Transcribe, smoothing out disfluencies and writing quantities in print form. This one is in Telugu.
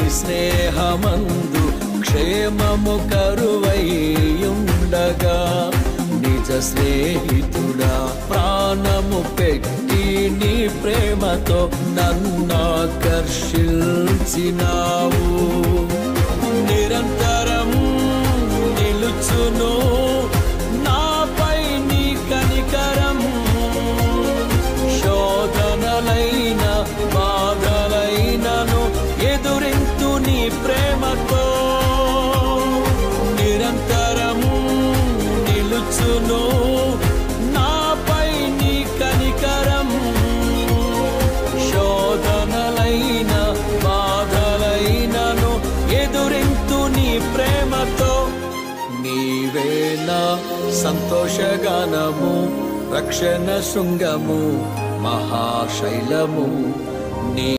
స్నేహమందు క్షేమము కరువైయుండగా నిజ స్నేహితుడా ప్రాణము పెట్టి నీ ప్రేమతో నన్నాకర్షించినావు. నిరంతరం నిలుచును నాపై నీ కనికరం. శోధనలైన బాధలైనను ఎదురింతు నీ ప్రేమతో. నిరంతరం నిలుచును నాపై నీ కనికరం. శోధనలైన బాధలైనను ఎదురింతు నీ ప్రేమతో. నీవే నా సంతోషగానము, రక్షణ శృంగము, మహాశైలము. నీ